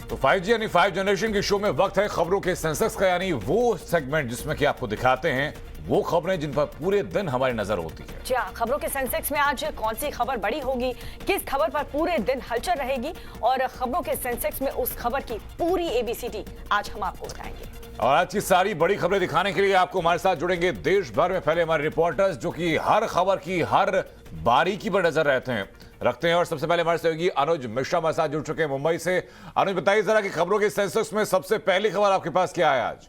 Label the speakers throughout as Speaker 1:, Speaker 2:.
Speaker 1: तो 5G यानी 5 generation के शो में वक्त है खबरों के सेंसेक्स का, यानी वो सेगमेंट जिसमें कि आपको दिखाते हैं वो खबरें जिन पर पूरे दिन हमारी नजर होती है।
Speaker 2: जी हाँ, खबरों के सेंसेक्स में आज कौन सी खबर बड़ी होगी, किस खबर पर पूरे दिन हलचल रहेगी, और खबरों के सेंसेक्स में उस खबर की पूरी ABCD आज हम आपको बताएंगे।
Speaker 1: और आज की सारी बड़ी खबरें दिखाने के लिए आपको हमारे साथ जुड़ेंगे देश भर में फैले हमारे रिपोर्टर्स, जो कि हर खबर की हर बारीकी पर नजर रखते हैं। और सबसे पहले हमारे सहयोगी अनुज मिश्रा हमारे साथ जुड़ चुके हैं मुंबई से। अनुज, बताइए जरा कि खबरों के सेंसेक्स में सबसे पहली खबर आपके पास क्या है आज?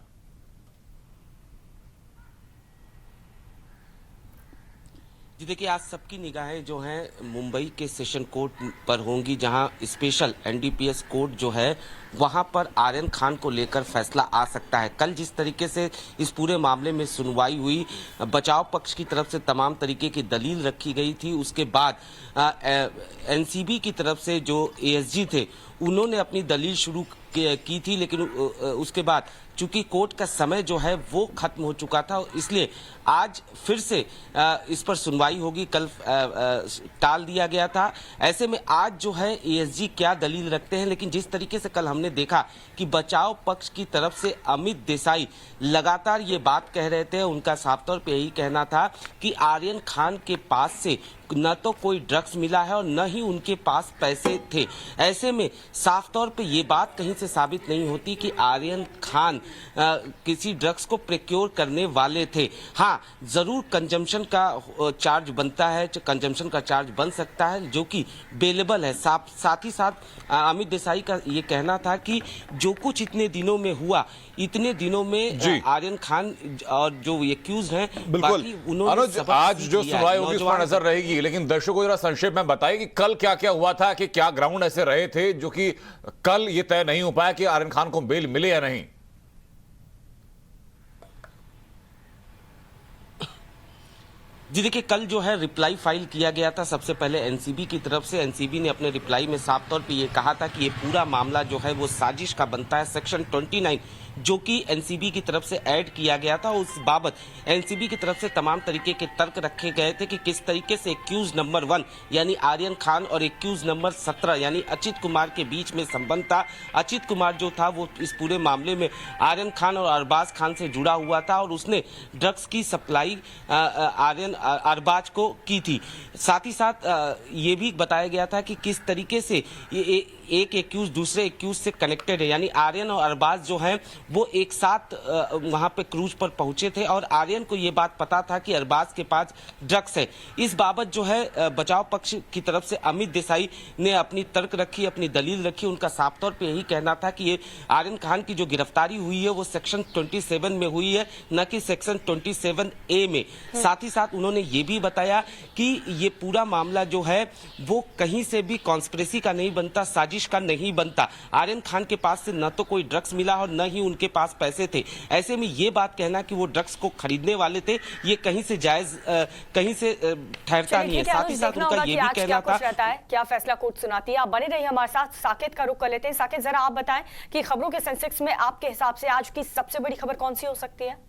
Speaker 3: जी देखिए, आज सबकी निगाहें जो हैं मुंबई के सेशन कोर्ट पर होंगी, जहां स्पेशल NDPS कोर्ट जो है वहां पर आर्यन खान को लेकर फैसला आ सकता है। कल जिस तरीके से इस पूरे मामले में सुनवाई हुई, बचाव पक्ष की तरफ से तमाम तरीके की दलील रखी गई थी, उसके बाद NCB की तरफ से जो ASG थे उन्होंने अपनी दलील शुरू की थी, लेकिन उसके बाद चूंकि कोर्ट का समय जो है वो खत्म हो चुका था, इसलिए आज फिर से इस पर सुनवाई होगी। कल टाल दिया गया था। ऐसे में आज जो है ASG क्या दलील रखते हैं, लेकिन जिस तरीके से कल हमने देखा कि बचाव पक्ष की तरफ से अमित देसाई लगातार ये बात कह रहे थे, उनका साफ तौर पे यही कहना था कि आर्यन खान के पास से न तो कोई ड्रग्स मिला है और न ही उनके पास पैसे थे। ऐसे में साफ तौर पे ये बात कहीं से साबित नहीं होती कि आर्यन खान किसी ड्रग्स को प्रोक्योर करने वाले थे। हाँ, जरूर कंजम्पशन का चार्ज बनता है, कंजम्पशन का चार्ज बन सकता है जो कि बेलेबल है। साथ ही साथ अमित देसाई का ये कहना था कि जो कुछ इतने दिनों में हुआ, इतने दिनों में आर्यन खान और जो एक्यूज हैं, बाकी उन्होंने
Speaker 1: आज जो सुनवाई होगी उस पर नजर रहेगी, लेकिन दर्शकों को जरा संक्षेप में बताइए कि कल क्या क्या हुआ था, कि क्या ग्राउंड ऐसे रहे थे जो कि कल ये तय नहीं हो पाया कि आर्यन खान को बेल मिले या नहीं।
Speaker 3: जी देखिए, कल जो है रिप्लाई फाइल किया गया था सबसे पहले NCB की तरफ से। NCB ने अपने रिप्लाई में साफ तौर पे ये कहा था कि ये पूरा मामला जो है वो साजिश का बनता है। सेक्शन 29 जो कि NCB की तरफ से ऐड किया गया था, उस बाबत NCB की तरफ से तमाम तरीके के तर्क रखे गए थे कि किस तरीके से एक्यूज नंबर 1 यानी आर्यन खान और एक्यूज नंबर 17 यानी अचित कुमार के बीच में संबंध था। अचित कुमार जो था वो इस पूरे मामले में आर्यन खान और अरबाज खान से जुड़ा हुआ था और उसने ड्रग्स की सप्लाई अरबाज को की थी। साथ ही साथ ये भी बताया गया था कि किस तरीके से ये एक एक्यूज दूसरे एक्यूज से कनेक्टेड है, यानी आर्यन और अरबाज जो हैं वो एक साथ वहां पे क्रूज पर पहुंचे थे और आर्यन को ये बात पता था कि अरबाज के पास ड्रग्स है। इस बाबत जो है बचाव पक्ष की तरफ से अमित देसाई ने अपनी तर्क रखी, अपनी दलील रखी। उनका साफ तौर पे यही कहना था कि ये आर्यन खान की जो गिरफ्तारी हुई है वो सेक्शन 27 में हुई है, न कि सेक्शन 27A में। साथ ही साथ उन्होंने ये भी बताया कि ये पूरा मामला जो है वो कहीं से भी कॉन्स्पिरेसी का नहीं बनता, साजिश का नहीं बनता। आर्यन खान के पास से न तो कोई ड्रग्स मिला और न ही उनके पास पैसे थे। ऐसे में ये बात कहना कि वो ड्रग्स को खरीदने वाले थे, ये कहीं से जायज कहीं से ठहरता नहीं है। साथ ही साथ उनका ये भी कहना था
Speaker 2: क्या फैसला कोर्ट सुनाती है। आप बने रहिए हमारे साथ। साकेत का रुख कर लेते हैं। साकेत, जरा आप बताएं कि खबरों के सेंसेक्स में आपके हिसाब से आज की सबसे बड़ी खबर कौन सी हो सकती है?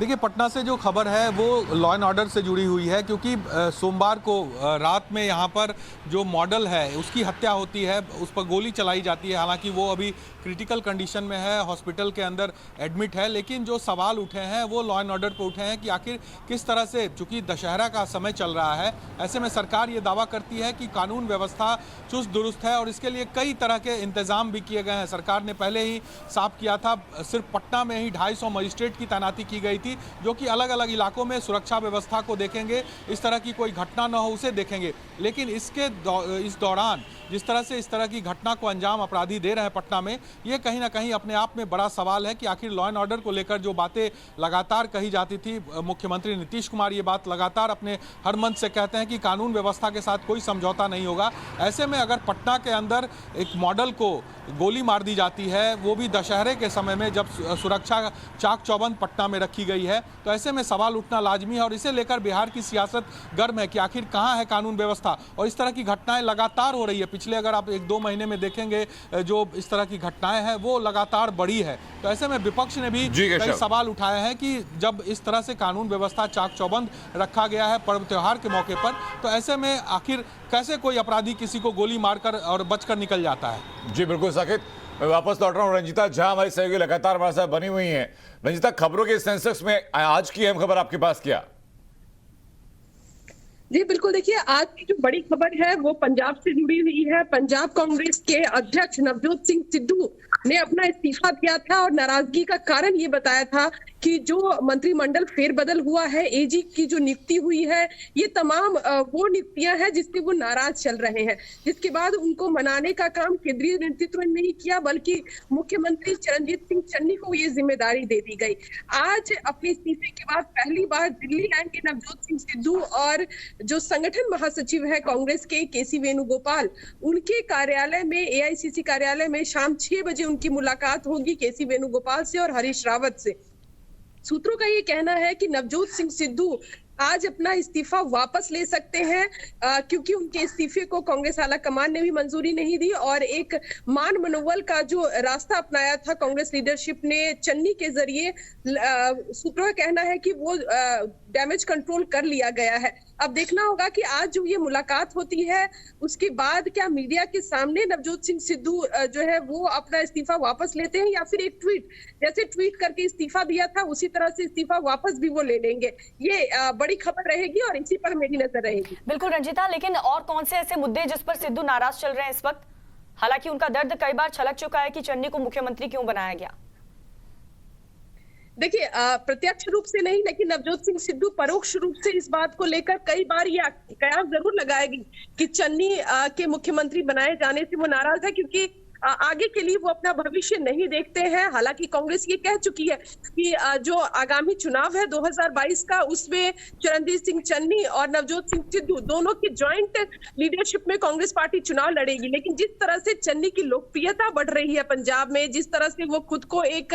Speaker 4: देखिए, पटना से जो खबर है वो लॉ एंड ऑर्डर से जुड़ी हुई है, क्योंकि सोमवार को रात में यहाँ पर जो मॉडल है उसकी हत्या होती है, उस पर गोली चलाई जाती है। हालांकि वो अभी क्रिटिकल कंडीशन में है, हॉस्पिटल के अंदर एडमिट है, लेकिन जो सवाल उठे हैं वो लॉ एंड ऑर्डर पर उठे हैं कि आखिर किस तरह से, चूंकि दशहरा का समय चल रहा है, ऐसे में सरकार ये दावा करती है कि कानून व्यवस्था चुस्त दुरुस्त है और इसके लिए कई तरह के इंतजाम भी किए गए हैं। सरकार ने पहले ही साफ किया था, सिर्फ पटना में ही 250 मजिस्ट्रेट की तैनाती की गई थी, जो कि अलग अलग इलाकों में सुरक्षा व्यवस्था को देखेंगे, इस तरह की कोई घटना न हो उसे देखेंगे। लेकिन इस दौरान जिस तरह से इस तरह की घटना को अंजाम अपराधी दे रहे हैं पटना में, ये कहीं ना कहीं अपने आप में बड़ा सवाल है कि आखिर लॉ एंड ऑर्डर को लेकर जो बातें लगातार कही जाती थी, मुख्यमंत्री नीतीश कुमार ये बात लगातार अपने हर मंच से कहते हैं कि कानून व्यवस्था के साथ कोई समझौता नहीं होगा। ऐसे में अगर पटना के अंदर एक मॉडल को गोली मार दी जाती है, वो भी दशहरे के समय में जब सुरक्षा चाक चौबंद पटना में रखी गई रही है, तो ऐसे में सवाल उठना लाजमी है और इसे लेकर बिहार की सियासत गर्म है कि आखिर कहाँ है कानून व्यवस्था। और इस तरह की घटनाएं लगातार हो रही है, पिछले अगर आप 1-2 महीने में देखेंगे जो इस तरह की घटनाएं हैं वो लगातार बढ़ी है। तो ऐसे में विपक्ष ने भी कई सवाल उठाए हैं कि जब इस तरह से कानून व्यवस्था चाक चौबंद रखा गया है पर्व त्योहार के मौके पर, तो ऐसे में आखिर कैसे कोई अपराधी किसी को गोली मारकर और बचकर निकल जाता है।
Speaker 1: जी बिल्कुल साकिब, मैं वापस लौट रहा हूँ रंजीता, जहां हमारी सहयोगी लगातार हमारे साथ बनी हुई हैं। रंजीता, खबरों के सेंसेक्स में आज की अहम खबर आपके पास क्या?
Speaker 5: जी बिल्कुल, देखिए आज की जो बड़ी खबर है वो पंजाब से जुड़ी हुई है। पंजाब कांग्रेस के अध्यक्ष नवजोत सिंह सिद्धू ने अपना इस्तीफा दिया था और नाराजगी का कारण ये बताया था कि जो मंत्रिमंडल फेरबदल हुआ है, एजी की जो नियुक्ति हुई है, ये तमाम वो नियुक्तियां हैं जिससे वो नाराज चल रहे हैं। जिसके बाद उनको मनाने का काम केंद्रीय नेतृत्व ने नहीं किया, बल्कि मुख्यमंत्री चरणजीत सिंह चन्नी को ये जिम्मेदारी दे दी गई। आज अपने इस्तीफे के बाद पहली बार दिल्ली आएंगे नवजोत सिंह सिद्धू और जो संगठन महासचिव है कांग्रेस के केसी वेणुगोपाल, उनके कार्यालय में, एआईसीसी कार्यालय में शाम 6 बजे उनकी मुलाकात होगी केसी वेणुगोपाल से और हरीश रावत से। सूत्रों का ये कहना है कि नवजोत सिंह सिद्धू आज अपना इस्तीफा वापस ले सकते हैं, क्योंकि उनके इस्तीफे को कांग्रेस आला कमान ने भी मंजूरी नहीं दी और एक मान मनोबल का जो रास्ता अपनाया था कांग्रेस लीडरशिप ने चन्नी के जरिए, सूत्रों का कहना है कि वो डैमेज कंट्रोल कर लिया गया है। अब देखना होगा कि आज जो ये मुलाकात होती है उसके बाद क्या मीडिया के सामने नवजोत सिंह सिद्धू जो है वो अपना इस्तीफा वापस लेते हैं या फिर एक ट्वीट, जैसे ट्वीट करके इस्तीफा दिया था उसी तरह से इस्तीफा वापस भी वो ले लेंगे। ये बड़ी खबर रहेगी और इसी पर मेरी नजर रहेगी।
Speaker 2: बिल्कुल रंजीता, लेकिन और कौन से ऐसे मुद्दे जिस पर सिद्धू नाराज चल रहे हैं इस वक्त? हालांकि उनका दर्द कई बार छलक चुका है कि चन्नी को मुख्यमंत्री क्यों बनाया गया।
Speaker 5: देखिए, प्रत्यक्ष रूप से नहीं, लेकिन नवजोत सिंह सिद्धू परोक्ष रूप से इस बात को लेकर कई बार ये कयास जरूर लगाएगी कि चन्नी के मुख्यमंत्री बनाए जाने से वो नाराज है, क्योंकि आगे के लिए वो अपना भविष्य नहीं देखते हैं। हालांकि कांग्रेस ये कह चुकी है कि जो आगामी चुनाव है 2022 का, उसमें चरणजीत सिंह चन्नी और नवजोत सिंह सिद्धू दोनों की ज्वाइंट लीडरशिप में कांग्रेस पार्टी चुनाव लड़ेगी। लेकिन जिस तरह से चन्नी की लोकप्रियता बढ़ रही है पंजाब में, जिस तरह से वो खुद को एक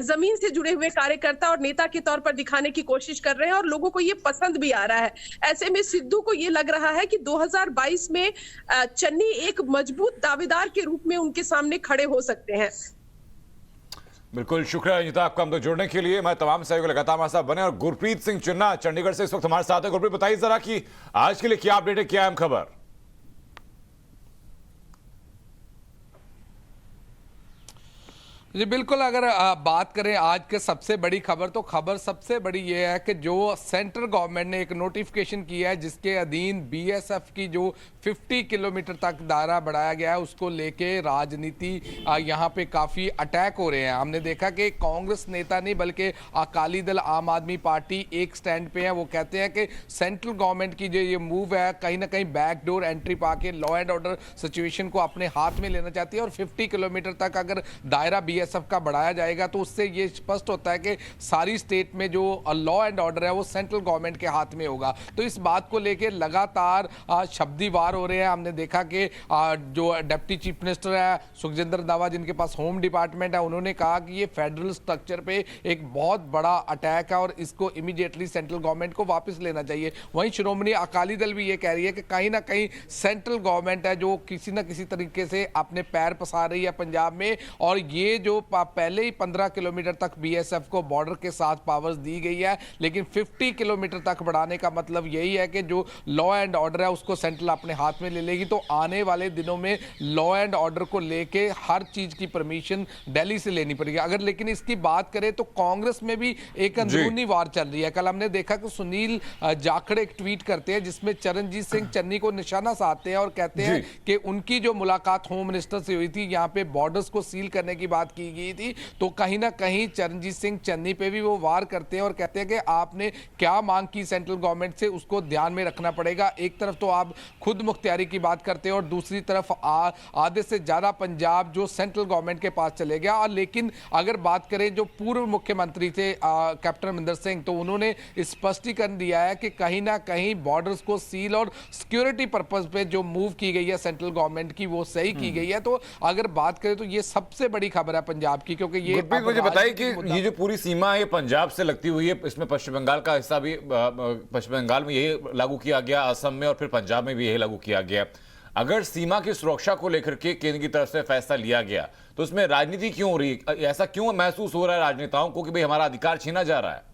Speaker 5: जमीन से जुड़े हुए कार्यकर्ता और नेता के तौर पर दिखाने की कोशिश कर रहे हैं और लोगों को ये पसंद भी आ रहा है, ऐसे में सिद्धू को ये लग रहा है कि 2022 में चन्नी एक मजबूत दावेदार के रूप में उनके सामने खड़े हो सकते हैं।
Speaker 1: बिल्कुल, शुक्रिया रंजीता आपका हमको जुड़ने के लिए। मैं तमाम सहयोगी लगातार हमारे साथ बने और गुरप्रीत सिंह चन्ना चंडीगढ़ से इस वक्त हमारे साथ है। गुरप्रीत, बताइए जरा कि आज के लिए क्या अपडेट है, क्या अहम खबर?
Speaker 6: जी बिल्कुल, अगर बात करें आज के सबसे बड़ी खबर, तो खबर सबसे बड़ी ये है कि जो सेंट्रल गवर्नमेंट ने एक नोटिफिकेशन किया है जिसके अधीन बीएसएफ की जो 50 किलोमीटर तक दायरा बढ़ाया गया है, उसको लेके राजनीति यहाँ पे काफ़ी अटैक हो रहे हैं। हमने देखा कि कांग्रेस नेता नहीं बल्कि अकाली दल, आम आदमी पार्टी एक स्टैंड पे है। वो कहते हैं कि सेंट्रल गवर्नमेंट की जो ये मूव है कहीं ना कहीं backdoor entry Pakke law and order situation को अपने हाथ में लेना चाहती है और 50 किलोमीटर तक अगर दायरा बीएसएफ का बढ़ाया जाएगा तो उससे ये स्पष्ट होता है कि सारी स्टेट में जो लॉ एंड ऑर्डर है वो सेंट्रल गवर्नमेंट के हाथ में होगा। तो इस बात को लेकर लगातार शब्दी वार हो रहे हैं। हमने देखा कि जो डिप्टी चीफ मिनिस्टर है सुखजिंदर दावा, जिनके पास होम डिपार्टमेंट है, उन्होंने कहा कि ये फेडरल स्ट्रक्चर पे एक बहुत बड़ा अटैक है और इसको इमीडिएटली सेंट्रल गवर्नमेंट को वापस लेना चाहिए। वहीं श्रोमणी अकाली दल भी ये कह रही है कि कहीं ना कहीं सेंट्रल गवर्नमेंट है जो किसी ना किसी तरीके से अपने पैर पसार रही है पंजाब में, और ये जो पहले ही 15 किलोमीटर तक बीएसएफ को बॉर्डर के साथ पावर्स दी गई है, लेकिन 50 किलोमीटर तक बढ़ाने का मतलब यही है कि जो लॉ एंड ऑर्डर है उसको सेंट्रल अपने हाथ में ले लेगी। तो आने वाले दिनों में लॉ एंड ऑर्डर को लेके हर चीज की परमिशन दिल्ली से लेनी पड़ेगी। अगर लेकिन इसकी बात करें तो कांग्रेस में भी एक अंदरूनी वार चल रही है। कल हमने देखा कि सुनील जाखड़ एक ट्वीट करते हैं जिसमें चरणजीत सिंह चन्नी को निशाना साधते हैं और कहते हैं कि उनकी जो मुलाकात होम मिनिस्टर से हुई थी, यहाँ पे बॉर्डर्स को सील करने की बात की गई थी, तो कहीं ना कहीं चरणजीत सिंह चन्नी पे भी वो वार करते हैं और कहते हैं कि आपने क्या मांग की सेंट्रल गवर्नमेंट से, उसको ध्यान में रखना पड़ेगा। एक तरफ तो आप खुद मुख्तियारी की बात करते हैं और दूसरी तरफ आधे से ज्यादा पंजाब जो सेंट्रल गवर्नमेंट के पास चले गया। और लेकिन अगर बात करें जो पूर्व मुख्यमंत्री थे कैप्टन अमरिंदर सिंह, तो उन्होंने स्पष्टीकरण दिया है कि कहीं ना कहीं बॉर्डर्स को सील और सिक्योरिटी पर्पज पे जो मूव की गई है सेंट्रल गवर्नमेंट की वो सही की गई है। तो अगर बात करें तो ये सबसे बड़ी खबर है पंजाब की, क्योंकि ये
Speaker 1: गुरप्रीत मुझे बताइए कि ये जो पूरी सीमा है ये पंजाब से लगती हुई है, इसमें पश्चिम बंगाल का हिस्सा भी, पश्चिम बंगाल में यही लागू किया गया, असम में और फिर पंजाब में भी यही लागू किया गया। अगर सीमा की सुरक्षा को लेकर के केंद्र की तरफ से फैसला लिया गया तो इसमें राजनीति क्यों हो रही है? ऐसा क्यों महसूस हो रहा है राजनेताओं को कि भाई हमारा अधिकार छीना जा रहा है?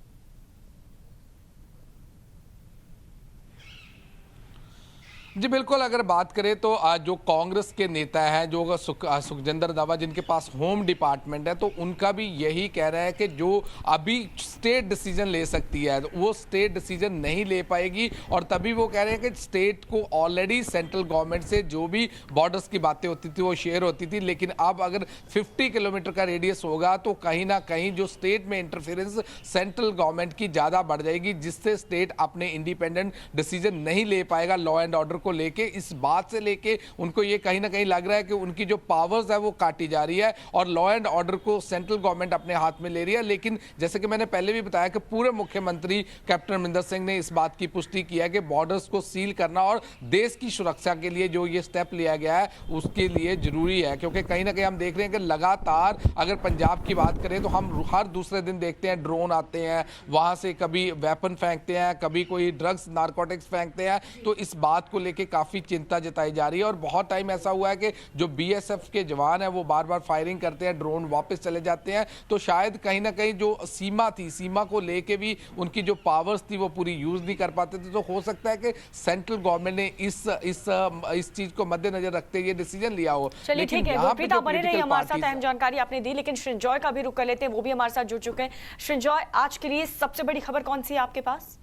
Speaker 6: जी बिल्कुल, अगर बात करें तो जो कांग्रेस के नेता हैं, जो सुखजिंदर दावा, जिनके पास होम डिपार्टमेंट है, तो उनका भी यही कह रहा है कि जो अभी स्टेट डिसीजन ले सकती है वो स्टेट डिसीजन नहीं ले पाएगी, और तभी वो कह रहे हैं कि स्टेट को ऑलरेडी सेंट्रल गवर्नमेंट से जो भी बॉर्डर्स की बातें होती थी वो शेयर होती थी, लेकिन अब अगर 50 किलोमीटर का रेडियस होगा तो कहीं ना कहीं जो स्टेट में इंटरफेरेंस सेंट्रल गवर्नमेंट की ज़्यादा बढ़ जाएगी, जिससे स्टेट अपने इंडिपेंडेंट डिसीजन नहीं ले पाएगा लॉ एंड ऑर्डर को लेके। इस बात से लेके उनको ये कहीं ना कहीं लग रहा है कि उनकी जो पावर्स है वो काटी जा रही है और लॉ एंड ऑर्डर को सेंट्रल गवर्नमेंट अपने हाथ में ले रही है। लेकिन जैसे कि मैंने पहले भी बताया कि पूरे मुख्यमंत्री कैप्टन अमरिंदर सिंह ने इस बात की पुष्टि की है कि बॉर्डर्स को सील करना और देश की सुरक्षा के लिए जो ये स्टेप लिया गया है उसके लिए जरूरी है, क्योंकि कहीं ना कहीं हम देख रहे हैं कि लगातार अगर पंजाब की बात करें तो हम हर दूसरे दिन देखते हैं ड्रोन आते हैं, वहां से कभी वेपन फेंकते हैं, कभी कोई ड्रग्स नारकोटिक्स फेंकते हैं, तो इस बात को लेके काफी चिंता जताई जा रही है। और बहुत टाइम ऐसा हुआ है कि जो बीएसएफ के जवान हैं वो बार बार फायरिंग करते हैं, ड्रोन वापस चले जाते हैं, तो शायद कहीं ना कहीं जो सीमा थी, सीमा को लेके भी उनकी जो पावर्स थी वो पूरी यूज नहीं कर पाते थे। तो हो सकता है कि सेंट्रल गवर्नमेंट ने इस चीज को मद्देनजर रखते हुए डिसीजन लिया हो।
Speaker 2: चलिए ठीक है गुरप्रीत, आप बने रहिए हमारे साथ, अहम जानकारी आपने दी। लेकिन श्रृंजॉय का भी रुख कर लेते हैं, वो भी हमारे साथ जुड़ चुके हैं। श्रृंजॉय, आज के लिए सबसे बड़ी खबर कौन सी है आपके पास?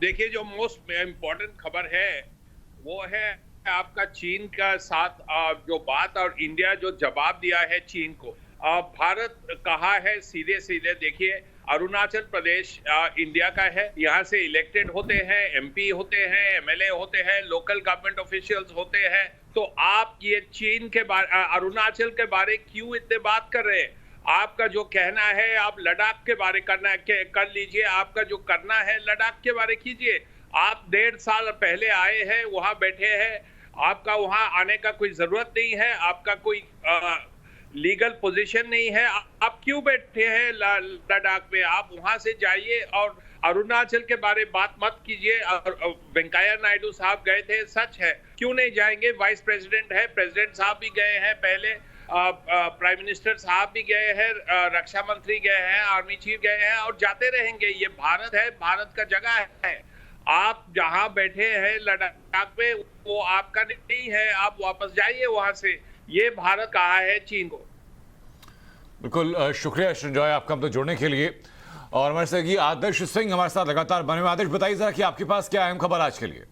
Speaker 7: देखिए, जो मोस्ट इम्पोर्टेंट खबर है वो है आपका चीन का साथ जो बात और इंडिया जो जवाब दिया है चीन को। भारत कहा है सीधे सीधे, देखिए अरुणाचल प्रदेश इंडिया का है, यहाँ से इलेक्टेड होते हैं, एमपी होते हैं, एमएलए होते हैं, लोकल गवर्नमेंट ऑफिशियल्स होते हैं, तो आप ये चीन के बारे, अरुणाचल के बारे क्यों इतने बात कर रहे हैं? आपका जो कहना है आप लद्दाख के बारे कर लीजिए, आपका जो करना है लद्दाख के बारे कीजिए। आप 1.5 साल पहले आए हैं, वहां बैठे हैं, आपका वहां आने का कोई जरूरत नहीं है, आपका कोई लीगल पोजीशन नहीं है, आप क्यों बैठे हैं लद्दाख में? आप वहां से जाइए और अरुणाचल के बारे बात मत कीजिए। वेंकैया नायडू साहब गए थे, सच है, क्यों नहीं जाएंगे? वाइस प्रेसिडेंट है, प्रेसिडेंट साहब भी गए हैं, पहले प्राइम मिनिस्टर साहब भी गए हैं, रक्षा मंत्री गए हैं, आर्मी चीफ गए हैं और जाते रहेंगे। ये भारत है, भारत का जगह है। आप जहां बैठे हैं लद्दाख में वो आपका नहीं है, आप वापस जाइए वहां से। ये भारत कहा है चीन को।
Speaker 1: बिल्कुल, शुक्रिया श्रृंजॉय आपका हम तो जुड़ने के लिए। और हमारे साथ आदर्श सिंह हमारे साथ लगातार बने हुए। आदर्श, बताइए जरा कि आपके पास क्या अहम खबर आज के लिए?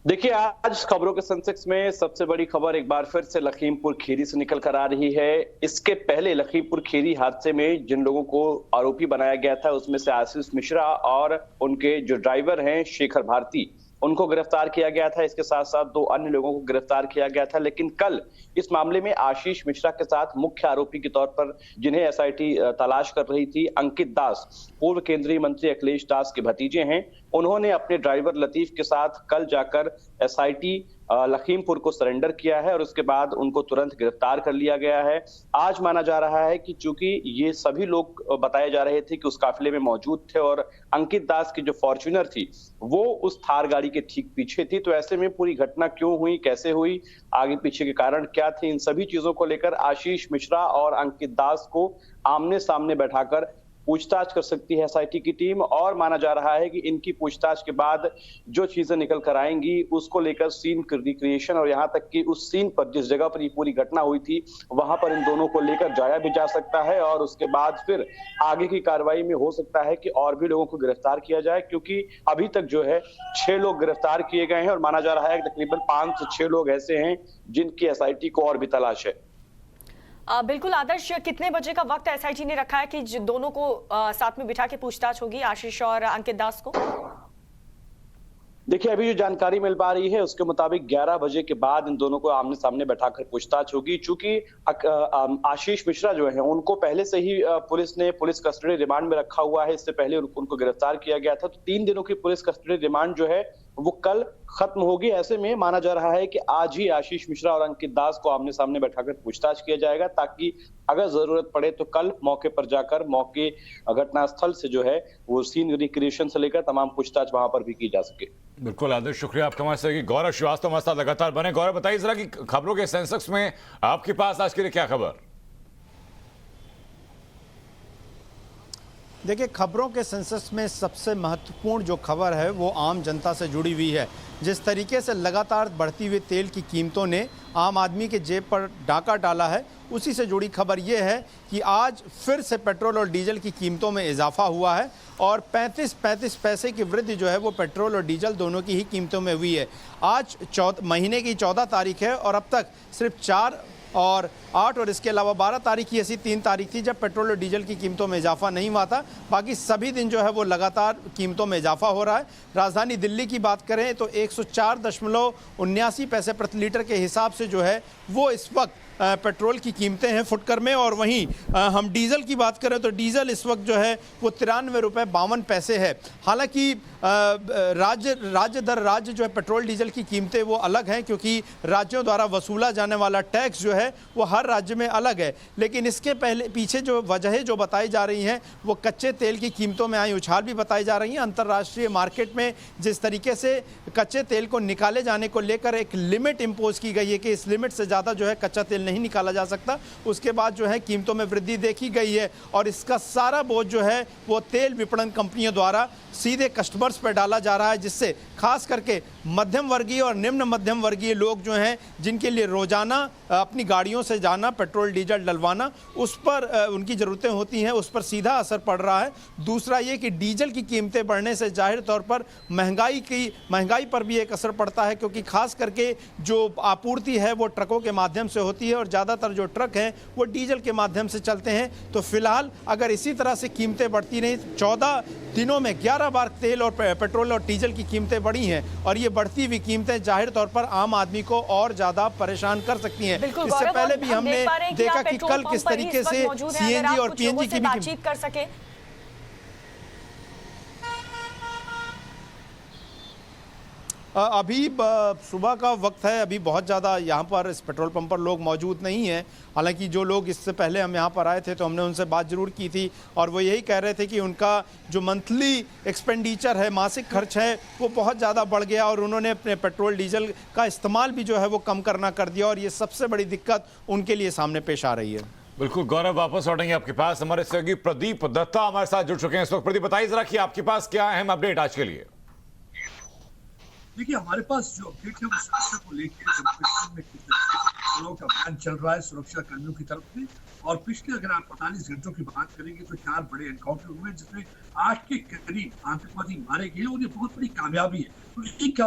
Speaker 8: देखिए, आज खबरों के सेंसेक्स में सबसे बड़ी खबर एक बार फिर से लखीमपुर खीरी से निकल कर आ रही है। इसके पहले लखीमपुर खीरी हादसे में जिन लोगों को आरोपी बनाया गया था उसमें से आशीष मिश्रा और उनके जो ड्राइवर हैं शेखर भारती, उनको गिरफ्तार किया गया था। इसके साथ साथ 2 अन्य लोगों को गिरफ्तार किया गया था। लेकिन कल इस मामले में आशीष मिश्रा के साथ मुख्य आरोपी के तौर पर जिन्हें एसआईटी तलाश कर रही थी, अंकित दास, पूर्व केंद्रीय मंत्री अखिलेश दास के भतीजे हैं, उन्होंने अपने ड्राइवर लतीफ के साथ कल जाकर एसआईटी लखीमपुर को सरेंडर किया है और उसके बाद उनको तुरंत गिरफ्तार कर लिया गया है। आज माना जा रहा है कि चूंकि ये सभी लोग बताए जा रहे थे कि उस काफिले में मौजूद थे और अंकित दास की जो फॉर्च्यूनर थी वो उस थार गाड़ी के ठीक पीछे थी, तो ऐसे में पूरी घटना क्यों हुई, कैसे हुई, आगे पीछे के कारण क्या थे, इन सभी चीजों को लेकर आशीष मिश्रा और अंकित दास को आमने सामने बैठाकर पूछताछ कर सकती है एसआईटी की टीम। और माना जा रहा है कि इनकी पूछताछ के बाद जो चीजें निकल कर आएंगी उसको लेकर सीन रिक्रिएशन और यहाँ तक कि उस सीन पर जिस जगह पर ये पूरी घटना हुई थी वहां पर इन दोनों को लेकर जाया भी जा सकता है और उसके बाद फिर आगे की कार्रवाई में हो सकता है कि और भी लोगों को गिरफ्तार किया जाए, क्योंकि अभी तक जो है 6 लोग गिरफ्तार किए गए हैं और माना जा रहा है कि तकरीबन 5 से 6 लोग ऐसे हैं जिनकी एसआईटी को और भी तलाश है।
Speaker 2: बिल्कुल आदर्श, कितने बजे का वक्त एसआईटी ने रखा है कि दोनों को साथ में बिठा के पूछताछ होगी, आशीष और अंकित दास को?
Speaker 8: देखिए, अभी जो जानकारी मिल पा रही है उसके मुताबिक 11 बजे के बाद इन दोनों को आमने सामने बैठाकर पूछताछ होगी। चूंकि आशीष मिश्रा जो है उनको पहले से ही पुलिस ने पुलिस कस्टडी रिमांड में रखा हुआ है, इससे पहले उनको गिरफ्तार किया गया था, तो 3 दिनों की पुलिस कस्टडी रिमांड जो है वो कल खत्म होगी। ऐसे में माना जा रहा है कि आज ही आशीष मिश्रा और अंकित दास को आमने सामने बैठाकर पूछताछ किया जाएगा, ताकि अगर जरूरत पड़े तो कल मौके पर जाकर मौके घटनास्थल से जो है वो सीन रिक्रिएशन से लेकर तमाम पूछताछ वहां पर भी की जा सके।
Speaker 1: बिल्कुल आदेश, शुक्रिया आपका। हमारे साथ गौरव श्रीवास्तव हमारे साथ लगातार बने। गौरव, बताइए जरा कि खबरों के सेंसेक्स में आपके पास आज के लिए क्या खबर?
Speaker 9: देखिए, खबरों के सेंसस में सबसे महत्वपूर्ण जो खबर है वो आम जनता से जुड़ी हुई है। जिस तरीके से लगातार बढ़ती हुई तेल की कीमतों ने आम आदमी के जेब पर डाका डाला है, उसी से जुड़ी खबर ये है कि आज फिर से पेट्रोल और डीजल की कीमतों में इजाफा हुआ है और 35 पैसे की वृद्धि जो है वो पेट्रोल और डीजल दोनों की ही कीमतों में हुई है। आज महीने की 14 तारीख है और अब तक सिर्फ 4 और 8 और इसके अलावा 12 तारीख की ऐसी 3 तारीख थी जब पेट्रोल और डीजल की कीमतों में इजाफा नहीं हुआ था। बाकी सभी दिन जो है वो लगातार कीमतों में इजाफा हो रहा है। राजधानी दिल्ली की बात करें तो 104.79 पैसे प्रति लीटर के हिसाब से जो है वो इस वक्त पेट्रोल की कीमतें हैं फुटकर में। और वहीं हम डीजल की बात करें तो डीजल इस वक्त जो है वो 93 रुपये 52 पैसे है। हालांकि राज्य दर राज्य जो है पेट्रोल डीजल की कीमतें वो अलग हैं, क्योंकि राज्यों द्वारा वसूला जाने वाला टैक्स जो है वो हर राज्य में अलग है। लेकिन इसके पीछे जो वजहें जो बताई जा रही हैं वो कच्चे तेल की कीमतों में आई उछाल भी बताई जा रही हैं। अंतर्राष्ट्रीय मार्केट में जिस तरीके से कच्चे तेल को निकाले जाने को लेकर एक लिमिट इम्पोज की गई है कि इस लिमिट से ज़्यादा जो है कच्चा तेल नहीं निकाला जा सकता, उसके बाद जो है कीमतों में वृद्धि देखी गई है और इसका सारा बोझ जो है वो तेल विपणन कंपनियों द्वारा सीधे कस्टमर्स पर डाला जा रहा है, जिससे खास करके मध्यम वर्गीय और निम्न मध्यम वर्गीय लोग जो हैं जिनके लिए रोजाना अपनी गाड़ियों से जाना, पेट्रोल डीजल डलवाना, उस पर उनकी ज़रूरतें होती हैं, उस पर सीधा असर पड़ रहा है। दूसरा ये कि डीजल की कीमतें बढ़ने से जाहिर तौर पर महंगाई पर भी एक असर पड़ता है, क्योंकि खास करके जो आपूर्ति है वो ट्रकों के माध्यम से होती है और ज़्यादातर जो ट्रक हैं वो डीजल के माध्यम से चलते हैं। तो फिलहाल अगर इसी तरह से कीमतें बढ़ती रहीं, 14 दिनों में 11 बार तेल और पेट्रोल और डीजल की कीमतें बढ़ी हैं और ये बढ़ती हुई कीमतें जाहिर तौर पर आम आदमी को और ज़्यादा परेशान कर सकती हैं। इससे पहले भी हमने देखा कि कल किस तरीके से सीएनजी और पीएनजी की भी
Speaker 2: बातचीत कर सके।
Speaker 9: अभी सुबह का वक्त है, अभी बहुत ज़्यादा यहाँ पर इस पेट्रोल पंप पर लोग मौजूद नहीं हैं। हालांकि जो लोग इससे पहले हम यहाँ पर आए थे तो हमने उनसे बात ज़रूर की थी और वो यही कह रहे थे कि उनका जो मंथली एक्सपेंडिचर है, मासिक खर्च है, वो बहुत ज़्यादा बढ़ गया और उन्होंने अपने पेट्रोल डीजल का इस्तेमाल भी जो है वो कम करना कर दिया और ये सबसे बड़ी दिक्कत उनके लिए सामने पेश आ रही है।
Speaker 1: बिल्कुल गौरव, वापस लौटेंगे आपके पास। हमारे सहयोगी प्रदीप दत्ता हमारे साथ जुड़ चुके हैं इस वक्त। प्रदीप, बताइए जरा कि आपके पास क्या अहम अपडेट आज के लिए?
Speaker 10: देखिए, हमारे पास जो अपडेट है वो सुरक्षा को लेकर अभियान चल रहा है सुरक्षा कर्मियों की तरफ से। और पिछले अगर आप 45 घंटों की बात करेंगे तो 4 बड़े एनकाउंटर हुए जिसमें 8 के करीब आतंकवादी मारे गए और ये बहुत बड़ी कामयाबी है। तो एक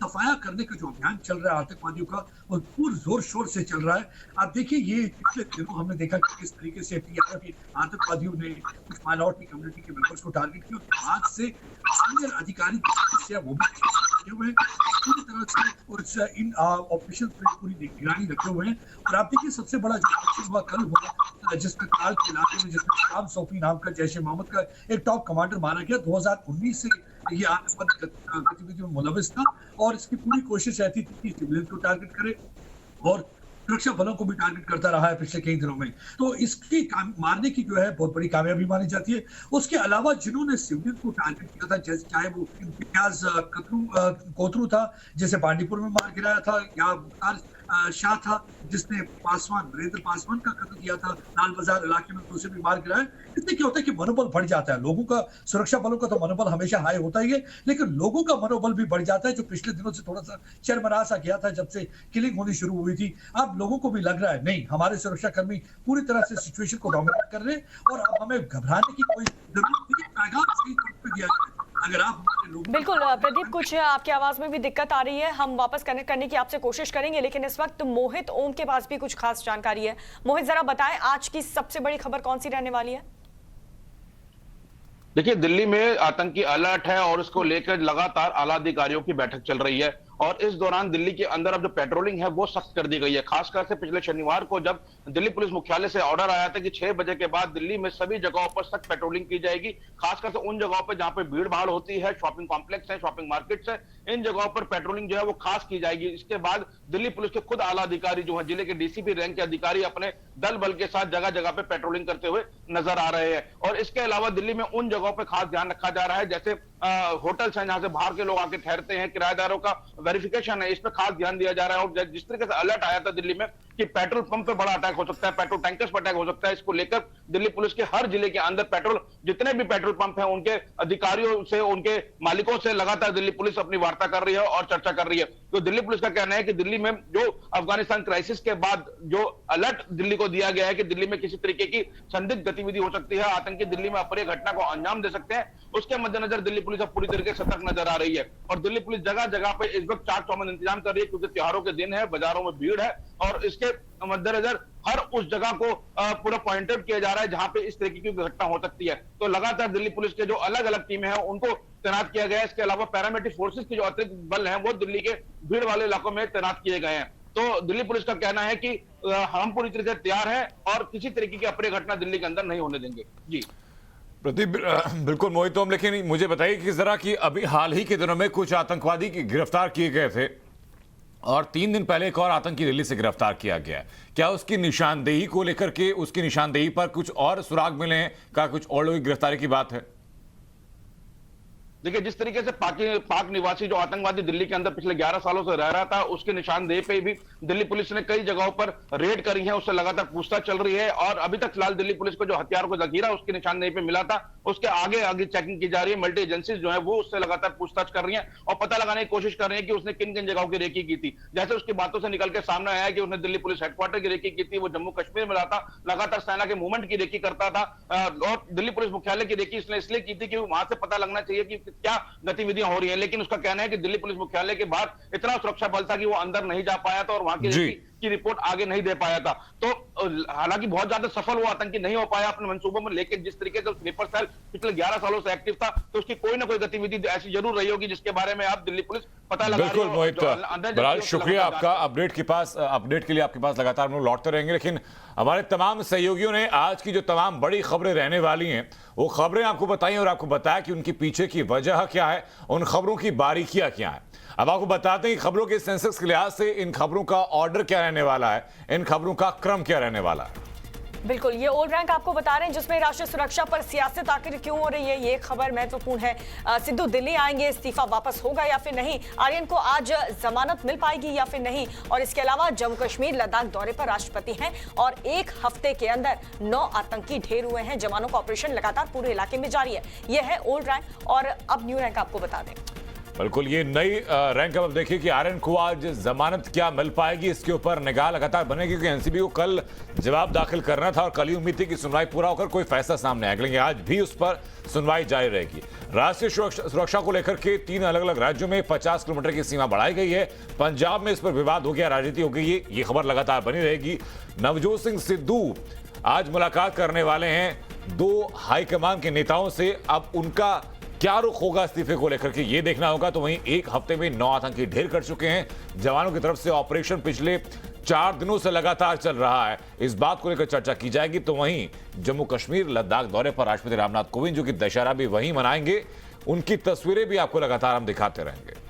Speaker 10: सफाया करने का जो अभियान चल रहा है आतंकवादियों का वो पूरे जोर शोर से चल रहा है। आप देखिए, ये पिछले दिनों हमने देखा कि किस तरीके से आतंकवादियों ने कुछ माइनॉरिटी कम्युनिटी के मेंबर्स को टारगेट किया और बाद से सीनियर अधिकारी वो भी हुए पूरी तरह से और इन ऑपरेशन पर पूरी निगरानी रखे हुए हैं। और आप देखिए, सबसे बड़ा जो ऑपरेशन हुआ कल हुआ जिसमें ताल के इलाके में जिसमें शाम सोफी नाम का जैश ए मोहम्मद का एक टॉप कमांडर मारा गया। 2019 से ये आतंकवादी गतिविधियों में मुलविस था और इसकी पूरी कोशिश रहती थी कि सिविलियन को टारगेट करे और सुरक्षा बलों को भी टारगेट करता रहा है पिछले कई दिनों में। तो इसकी मारने की जो है बहुत बड़ी कामयाबी मानी जाती है। उसके अलावा जिन्होंने सिविलियन को टारगेट किया था, जैसे चाहे वो इम्तियाज कोतरू था जिसे बांडीपुर में मार गिराया था, या शाह था जिसने नरेंद्र पासवान का कत्ल किया था लाल बाजार इलाके में, तो उसे भी मार गिराया। इससे क्या होता है कि मनोबल बढ़ जाता है लोगों का। सुरक्षा बलों का तो मनोबल हमेशा हाई होता ही है, लेकिन लोगों का मनोबल भी बढ़ जाता है, जो पिछले दिनों से थोड़ा सा चरमरा सा गया था जब से किलिंग होनी शुरू हुई थी। अब लोगों को भी लग रहा है नहीं, हमारे सुरक्षा कर्मी पूरी तरह से सिचुएशन को डोमिनेट कर रहे हैं और अब हमें घबराने की कोई जरूरत नहीं। पैगाम सही तौर पर दिया गया। अगर आप
Speaker 2: बिल्कुल प्रदीप, कुछ आपकी आवाज में भी दिक्कत आ रही है, हम वापस कनेक्ट करने की आपसे कोशिश करेंगे, लेकिन इस वक्त मोहित ओम के पास भी कुछ खास जानकारी है। मोहित, जरा बताएं आज की सबसे बड़ी खबर कौन सी रहने वाली है?
Speaker 11: देखिए, दिल्ली में आतंकी अलर्ट है और इसको लेकर लगातार आला अधिकारियों की बैठक चल रही है और इस दौरान दिल्ली के अंदर अब जो पेट्रोलिंग है वो सख्त कर दी गई है। खासकर से पिछले शनिवार को जब दिल्ली पुलिस मुख्यालय से ऑर्डर आया था कि 6 बजे के बाद दिल्ली में सभी जगहों पर सख्त पेट्रोलिंग की जाएगी, खासकर से उन जगहों पर जहां पे भीड़ भाड़ होती है, शॉपिंग कॉम्प्लेक्स है, शॉपिंग मार्केट्स है, इन जगहों पर पेट्रोलिंग जो है वो खास की जाएगी। इसके बाद दिल्ली पुलिस के खुद आला अधिकारी जो है, जिले के डीसीपी रैंक के अधिकारी अपने दल बल के साथ जगह जगह पे पेट्रोलिंग करते हुए नजर आ रहे हैं। और इसके अलावा दिल्ली में उन जगहों पर खास ध्यान रखा जा रहा है, जैसे होटल्स हैं जहां से बाहर के लोग आके ठहरते हैं, किराएदारों का वेरिफिकेशन है, इस पर खास ध्यान दिया जा रहा है। और जिस तरीके से अलर्ट आया था दिल्ली में कि पेट्रोल पंप पे बड़ा अटैक हो सकता है, पेट्रोल टैंकर्स पर अटैक हो सकता है, इसको लेकर दिल्ली पुलिस के हर जिले के अंदर जितने भी पेट्रोल पंप हैं उनके अधिकारियों से, उनके मालिकों से लगातार दिल्ली पुलिस अपनी वार्ता कर रही है और चर्चा कर रही है। तो दिल्ली पुलिस का कहना है कि दिल्ली में जो अफगानिस्तान क्राइसिस के बाद जो अलर्ट दिल्ली को दिया गया है कि दिल्ली में किसी तरीके की संदिग्ध गतिविधि हो सकती है, आतंकी दिल्ली में अप्रिय घटना को अंजाम दे सकते हैं, उसके मद्देनजर दिल्ली पुलिस अब पूरी तरीके से सतर्क नजर आ रही है। और दिल्ली पुलिस जगह जगह पे इस वक्त चाक चौबंद इंतजाम कर रही है, क्योंकि त्योहारों के दिन है, बाजारों में भीड़ है और इसके मद्देनजर हर उस जगह को पूरा पॉइंट आउट किया जा रहा है जहां पे इस तरीके की घटना हो सकती है। तो लगातार दिल्ली पुलिस के जो अलग अलग टीमें हैं उनको तैनात किया गया है। इसके अलावा पैरामिलिट्री फोर्सेस के जो अतिरिक्त बल हैं वो दिल्ली के भीड़ वाले इलाकों में तैनात किए गए हैं। तो दिल्ली पुलिस का कहना है कि हम पूरी तरह से तैयार हैं और किसी तरीके की अप्रिय घटना दिल्ली के अंदर नहीं होने देंगे। जी
Speaker 1: प्रदीप, बिल्कुल मोहित, तो लेकिन मुझे बताइए कि जरा कि अभी हाल ही के दिनों में कुछ आतंकवादी गिरफ्तार किए गए थे और 3 दिन पहले एक और आतंकी दिल्ली से गिरफ्तार किया गया। क्या उसकी निशानदेही को लेकर के, उसकी निशानदेही पर कुछ और सुराग मिले हैं? क्या कुछ और लोगों की गिरफ्तारी की बात है?
Speaker 11: देखिए, जिस तरीके से पाक निवासी जो आतंकवादी दिल्ली के अंदर पिछले 11 सालों से रह रहा था, उसके निशानदेही पे भी दिल्ली पुलिस ने कई जगहों पर रेड करी है, उससे लगातार पूछताछ चल रही है। और अभी तक फिलहाल दिल्ली पुलिस को जो हथियारों का जखीरा उसकी निशानदेही पे मिला था, उसके आगे आगे चेकिंग की जा रही है। मल्टी एजेंसीज जो है वो उससे लगातार पूछताछ कर रही है और पता लगाने की कोशिश कर रही है कि उसने किन किन जगहों की रेकी की थी। जैसे उसकी बातों से निकल के सामने आया कि उसने दिल्ली पुलिस हेडक्वार्टर की रेकी की थी, वो जम्मू कश्मीर में रहा था, लगातार सेना के मूवमेंट की रेकी करता था। और दिल्ली पुलिस मुख्यालय की रेकी इसने इसलिए की थी कि वहां से पता लगना चाहिए कि क्या गतिविधियां हो रही है। लेकिन उसका कहना है कि दिल्ली पुलिस मुख्यालय के बाहर इतना सुरक्षा बल था कि वो अंदर नहीं जा पाया था और वहां की रिपोर्ट आगे नहीं दे पाया था। तो हालांकि बहुत ज्यादा सफल वो आतंकी नहीं हो पाया अपने मंसूबों में, लेकिन जिस तरीके से स्लीपर सेल पिछले 11 सालों से एक्टिव था, तो उसकी कोई ना कोई गतिविधि ऐसी जरूर रही होगी जिसके बारे में आप दिल्ली पुलिस पता लगा रही है।
Speaker 1: बिल्कुल मोहित, बहरहाल शुक्रिया आपका अपडेट के लिए आपके पास लगातार हम लोग लौटते रहेंगे। लेकिन हमारे तमाम सहयोगियों ने आज की जो तमाम बड़ी खबरें रहने वाली हैं वो खबरें आपको बताई और आपको बताया कि उनके पीछे की वजह क्या है, उन खबरों की बारीकियां क्या है। अब आपको बताते हैं खबरों के सेंसेक्स के लिहाज से इन खबरों का ऑर्डर क्या रहने वाला है, इन खबरों का क्रम क्या रहने वाला है।
Speaker 2: बिल्कुल, ये ऑल रैंक आपको बता रहे हैं जिसमें राष्ट्रीय सुरक्षा पर सियासत आखिर क्यों हो रही है, ये खबर महत्वपूर्ण है। सिद्धू दिल्ली आएंगे, इस्तीफा वापस होगा या फिर नहीं, आर्यन को आज जमानत मिल पाएगी या फिर नहीं, और इसके अलावा जम्मू कश्मीर लद्दाख दौरे पर राष्ट्रपति हैं और 1 हफ्ते के अंदर 9 आतंकी ढेर हुए हैं। जवानों का ऑपरेशन लगातार पूरे इलाके में जारी है। यह है ओल्ड रैंक और अब न्यू रैंक आपको बता दें।
Speaker 1: बिल्कुल, ये नई रैंक। अब देखिए कि आर्यन को आज जमानत क्या मिल पाएगी, इसके ऊपर निगाह लगातार बनेगी, क्योंकि एनसीबी को कल जवाब दाखिल करना था और कल ही उम्मीद थी कि सुनवाई पूरा होकर कोई फैसला सामने आएगा, लेकिन आज भी उस पर सुनवाई जारी रहेगी। राष्ट्रीय सुरक्षा को लेकर के 3 अलग अलग राज्यों में 50 किलोमीटर की सीमा बढ़ाई गई है। पंजाब में इस पर विवाद हो गया, राजनीति हो गई है, ये खबर लगातार बनी रहेगी। नवजोत सिंह सिद्धू आज मुलाकात करने वाले हैं 2 हाईकमान के नेताओं से। अब उनका क्या रुख होगा इस्तीफे को लेकर के ये देखना होगा। तो वहीं 1 हफ्ते में 9 आतंकी ढेर कर चुके हैं। जवानों की तरफ से ऑपरेशन पिछले 4 दिनों से लगातार चल रहा है, इस बात को लेकर चर्चा की जाएगी। तो वहीं जम्मू कश्मीर लद्दाख दौरे पर राष्ट्रपति रामनाथ कोविंद जो कि दशहरा भी वहीं मनाएंगे, उनकी तस्वीरें भी आपको लगातार हम दिखाते रहेंगे।